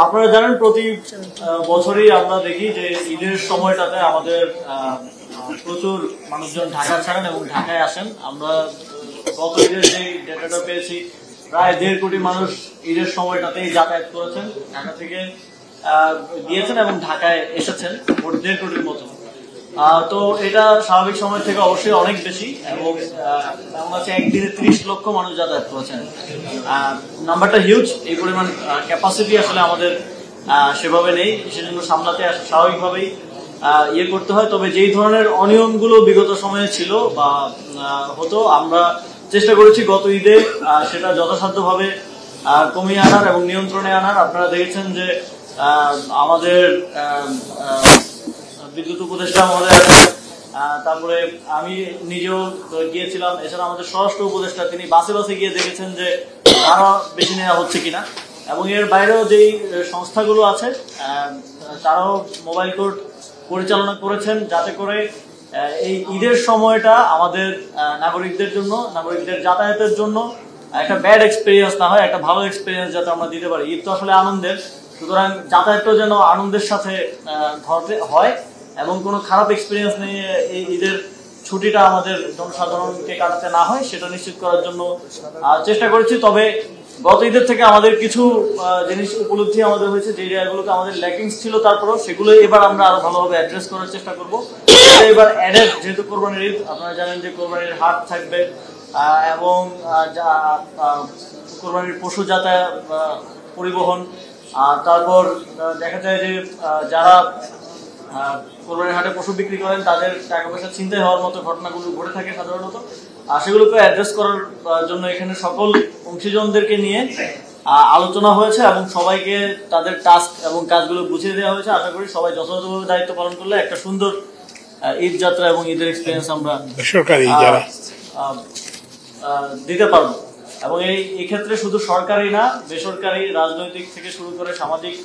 আপনারা জানেন প্রতি বছরই আমরা দেখি যে ঈদের সময়টাতে আমাদের প্রচুর মানুষজন ঢাকা ছাড়েন এবং ঢাকায় আসেন। আমরা গত ঈদের যে ডেটাটা পেয়েছি প্রায় 1.5 কোটি মানুষ ঈদের সময়টাতেই যাতায়াত করেছেন, ঢাকা থেকে গিয়েছেন এবং ঢাকায় এসেছেন 1.5 কোটির মতো। তো এটা স্বাভাবিক সময় থেকে অবশ্যই অনেক বেশি এবং এমন আছে একদিনে 30 লক্ষ মানুষ যাতায়াত করেছেন। নাম্বারটা হিউজ। এই পরিমাণ ক্যাপাসিটি আসলে আমাদের সেভাবে নেই, সেজন্য সামলাতে স্বাভাবিকভাবেই ইয়ে করতে হয়। তবে যেই ধরনের অনিয়মগুলো বিগত সময়ে ছিল বা হতো, আমরা চেষ্টা করেছি গত ঈদে সেটা যথাসাধ্যভাবে কমিয়ে আনার এবং নিয়ন্ত্রণে আনার। আপনারা দেখেছেন যে আমাদের বিদ্যুৎ উপদেষ্টা মহোদয় আছেন, তারপরে আমি নিজেও গিয়েছিলাম, এছাড়া আমাদের স্বরাষ্ট্র উপদেষ্টা তিনি বাসে বাসে গিয়ে দেখেছেন যে আরো বেশি নেওয়া হচ্ছে কিনা। এবং এর বাইরেও যেই সংস্থাগুলো আছে তারাও মোবাইল কোর্ট পরিচালনা করেছেন, যাতে করে এই ঈদের সময়টা আমাদের নাগরিকদের জন্য, নাগরিকদের যাতায়াতের জন্য একটা ব্যাড এক্সপিরিয়েন্স না হয়, একটা ভালো এক্সপিরিয়েন্স যাতে আমরা দিতে পারি। ঈদ তো আসলে আনন্দের, সুতরাং যাতায়াতটা যেন আনন্দের সাথে ধরতে হয় এবং কোনো খারাপ এক্সপিরিয়েন্স নিয়ে এই ঈদের ছুটিটা আমাদের জনসাধারণকে কাটাতে না হয়, সেটা নিশ্চিত করার জন্য চেষ্টা করেছি। তবে গত ঈদের থেকে আমাদের কিছু জিনিস উপলব্ধি আমাদের হয়েছে, যে জায়গাগুলোতে আমাদের ল্যাকিংস ছিল, তারপরেও সেগুলো এবার আমরা আরো ভালোভাবে অ্যাড্রেস করার চেষ্টা করবো। এবার অ্যাডেড, যেহেতু কোরবানির ঈদ, আপনারা জানেন যে কোরবানির হাট থাকবে এবং কোরবানির পশু যাতায়াত, পরিবহন, তারপর দেখা যায় যে যারা কোরবানির হাটে পশু বিক্রি করেন তাদের টাকা পয়সা ছিনতাই হওয়ার মতো ঘটনাগুলো ঘটে থাকে সাধারণত। সেগুলোকে অ্যাড্রেস করার জন্য এখানে সকল অংশীজনদেরকে নিয়ে আলোচনা হয়েছে এবং সবাইকে তাদের টাস্ক এবং কাজগুলো বুঝিয়ে দেওয়া হয়েছে। আশা করি সবাই যথাযথভাবে দায়িত্ব পালন করলে একটা সুন্দর ঈদ যাত্রা এবং ঈদের এক্সপিরিয়েন্স আমরা দিতে পারবো। এবং এই ক্ষেত্রে শুধু সরকারি না, বেসরকারি, রাজনৈতিক থেকে শুরু করে সামাজিক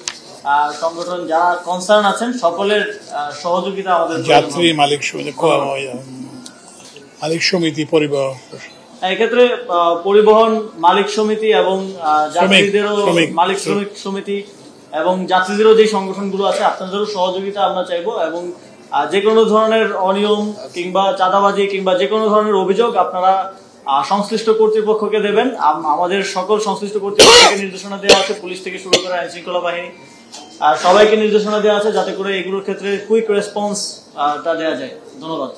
সংগঠন যারা কনসার্ন আছেন সকলের সহযোগিতা আমাদের। যাত্রী মালিক সমিতি, পরিবহন, এক্ষেত্রে পরিবহন মালিক সমিতি এবং যাত্রীদেরও মালিক শ্রমিক সমিতি এবং যাত্রীদেরও যে সংগঠনগুলো আছে আপনাদেরও সহযোগিতা আমরা চাইবো। এবং যে কোনো ধরনের অনিয়ম কিংবা চাঁদাবাজি কিংবা যে কোনো ধরনের অভিযোগ আপনারা সংশ্লিষ্ট কর্তৃপক্ষকে দেবেন। আমাদের সকল সংশ্লিষ্ট কর্তৃপক্ষকে নির্দেশনা দেওয়া আছে, পুলিশ থেকে শুরু করে আইন শৃঙ্খলা বাহিনী, সবাইকে নির্দেশনা দেওয়া আছে যাতে করে এগুলোর ক্ষেত্রে কুইক রেসপন্স টা দেওয়া যায়। ধন্যবাদ।